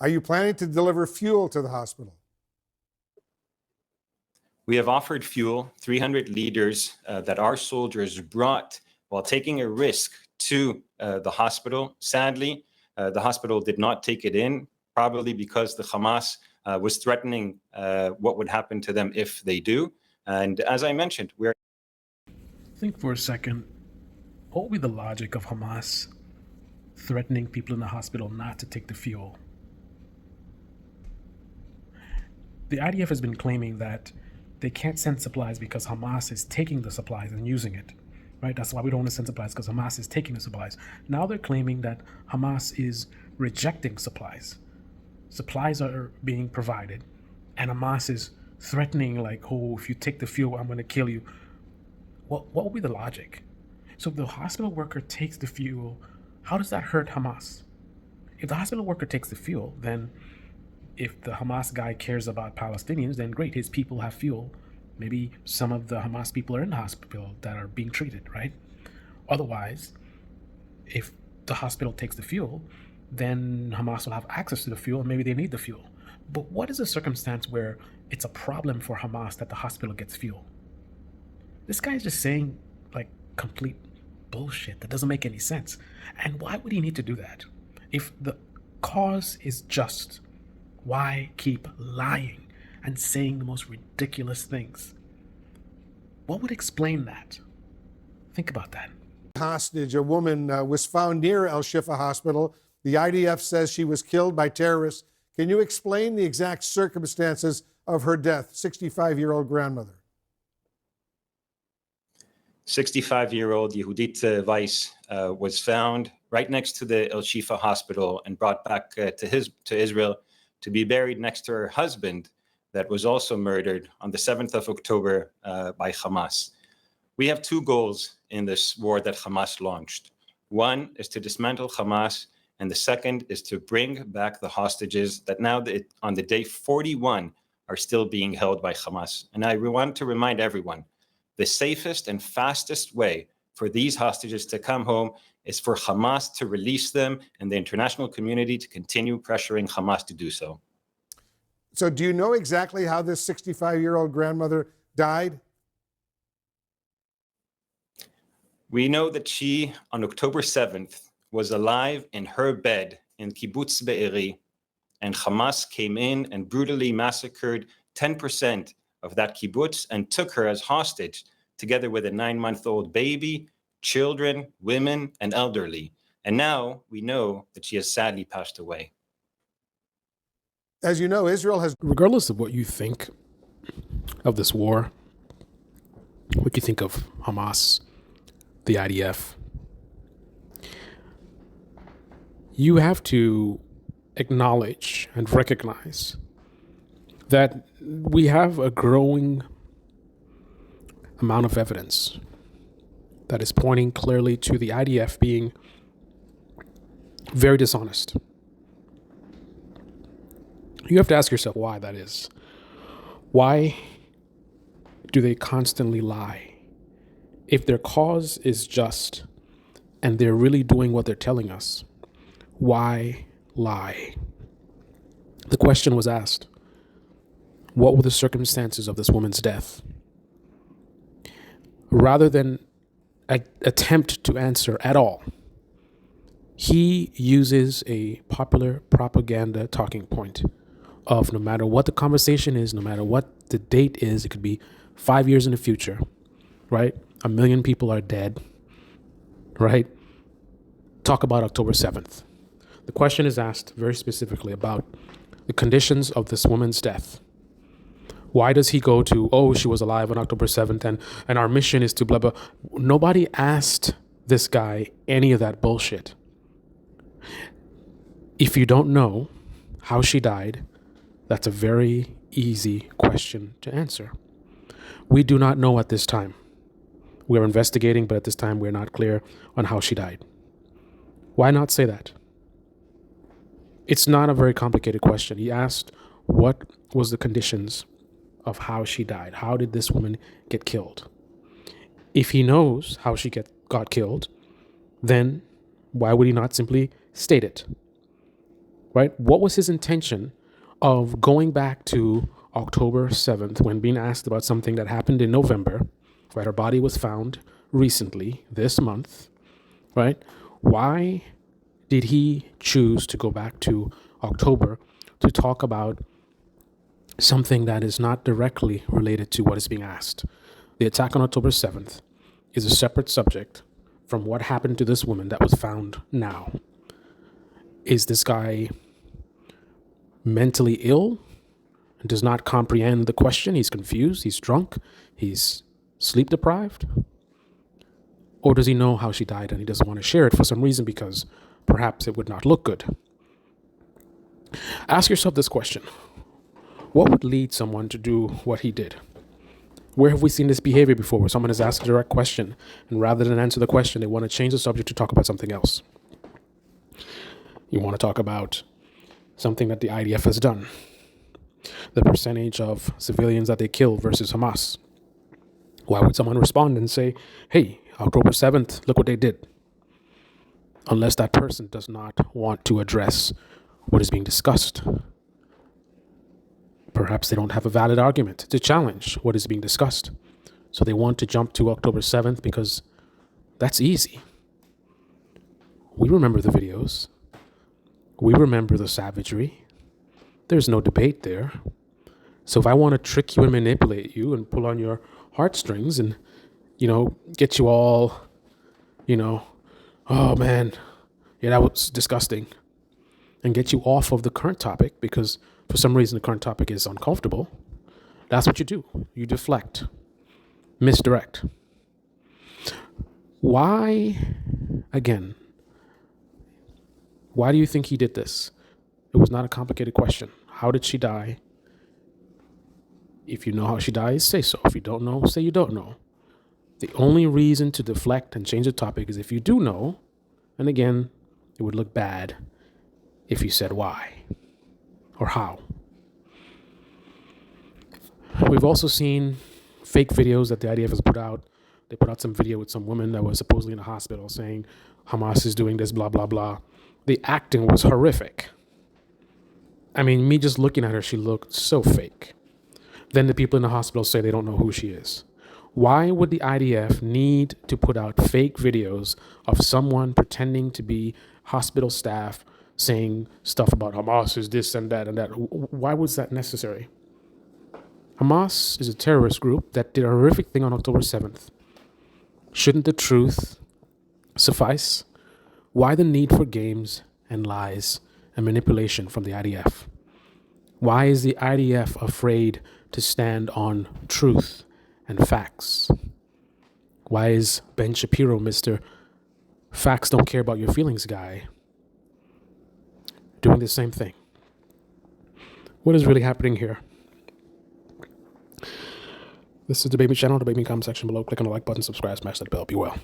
Are you planning to deliver fuel to the hospital? We have offered fuel, 300 liters that our soldiers brought while taking a risk to the hospital. Sadly, the hospital did not take it in, probably because the Hamas was threatening what would happen to them if they do. And as I mentioned, we're... Think for a second, what would be the logic of Hamas threatening people in the hospital not to take the fuel? The IDF has been claiming that they can't send supplies because Hamas is taking the supplies and using it, right? That's why we don't want to send supplies, because Hamas is taking the supplies. Now they're claiming that Hamas is rejecting supplies. Supplies are being provided, and Hamas is threatening, like, oh, if you take the fuel, I'm going to kill you. What would be the logic? So if the hospital worker takes the fuel, how does that hurt Hamas? If the hospital worker takes the fuel, then if the Hamas guy cares about Palestinians, then great, his people have fuel. Maybe some of the Hamas people are in the hospital that are being treated, right? Otherwise, if the hospital takes the fuel, then Hamas will have access to the fuel, and maybe they need the fuel. But what is a circumstance where it's a problem for Hamas that the hospital gets fuel? This guy is just saying, like, complete bullshit that doesn't make any sense. And why would he need to do that? If the cause is just, why keep lying and saying the most ridiculous things? What would explain that? Think about that. Hostage, a woman was found near Al Shifa Hospital. The IDF says she was killed by terrorists. Can you explain the exact circumstances of her death? 65-year-old grandmother. 65-year-old Yehudit Weiss was found right next to the El Shifa hospital and brought back to Israel to be buried next to her husband that was also murdered on the 7th of October by Hamas. We have two goals in this war that Hamas launched. One is to dismantle Hamas, and the second is to bring back the hostages that now on the day 41 are still being held by Hamas. And I want to remind everyone, the safest and fastest way for these hostages to come home is for Hamas to release them and the international community to continue pressuring Hamas to do so. So do you know exactly how this 65-year-old grandmother died? We know that she, on October 7th, was alive in her bed in Kibbutz Be'eri, and Hamas came in and brutally massacred 10% of that kibbutz and took her as hostage, together with a 9-month-old baby, children, women, and elderly. And now we know that she has sadly passed away. As you know, Israel has... Regardless of what you think of this war, what you think of Hamas, the IDF, you have to acknowledge and recognize that we have a growing amount of evidence that is pointing clearly to the IDF being very dishonest. You have to ask yourself why that is. Why do they constantly lie? If their cause is just and they're really doing what they're telling us, why lie? The question was asked, what were the circumstances of this woman's death? Rather than attempt to answer at all, he uses a popular propaganda talking point of no matter what the conversation is, no matter what the date is, it could be 5 years in the future, right? 1 million people are dead, right? Talk about October 7th. The question is asked very specifically about the conditions of this woman's death. Why does he go to, oh, she was alive on October 7th and our mission is to blah, blah. Nobody asked this guy any of that bullshit. If you don't know how she died, that's a very easy question to answer. We do not know at this time. We're investigating, but at this time we're not clear on how she died. Why not say that? It's not a very complicated question. He asked what was the conditions of how she died. How did this woman get killed? If he knows how she got killed, then why would he not simply state it? right? What was his intention of going back to October 7th when being asked about something that happened in November, right? Her body was found recently this month, right? Why did he choose to go back to October to talk about something that is not directly related to what is being asked? The attack on October 7th is a separate subject from what happened to this woman that was found now. Is this guy mentally ill and does not comprehend the question? He's confused, he's drunk, he's sleep deprived? Or does he know how she died and he doesn't want to share it for some reason because perhaps it would not look good? Ask yourself this question. What would lead someone to do what he did? Where have we seen this behavior before, where someone is asked a direct question and rather than answer the question, they want to change the subject to talk about something else? You want to talk about something that the IDF has done, the percentage of civilians that they kill versus Hamas. Why would someone respond and say, hey, October 7th, look what they did? Unless that person does not want to address what is being discussed. Perhaps they don't have a valid argument to challenge what is being discussed. So they want to jump to October 7th because that's easy. We remember the videos. We remember the savagery. There's no debate there. So if I want to trick you and manipulate you and pull on your heartstrings and, get you all, oh man, yeah, that was disgusting, and get you off of the current topic because for some reason the current topic is uncomfortable, that's what you do. You deflect, misdirect. Why do you think he did this? It was not a complicated question. How did she die? If you know how she dies, say so. If you don't know, say you don't know. The only reason to deflect and change the topic is if you do know, and again, it would look bad if you said why or how. We've also seen fake videos that the IDF has put out. They put out some video with some woman that was supposedly in a hospital saying Hamas is doing this, blah, blah, blah. The acting was horrific. I mean, me just looking at her, she looked so fake. Then the people in the hospital say they don't know who she is. Why would the IDF need to put out fake videos of someone pretending to be hospital staff saying stuff about Hamas is this and that and that? Why was that necessary? Hamas is a terrorist group that did a horrific thing on October 7th. Shouldn't the truth suffice? Why the need for games and lies and manipulation from the IDF? Why is the IDF afraid to stand on truth and facts? Why is Ben Shapiro, Mr. Facts Don't Care About Your Feelings guy, doing the same thing? What is really happening here? This is the Debate Me channel. Debate Me comment section below. Click on the like button, subscribe, smash that bell. Be well.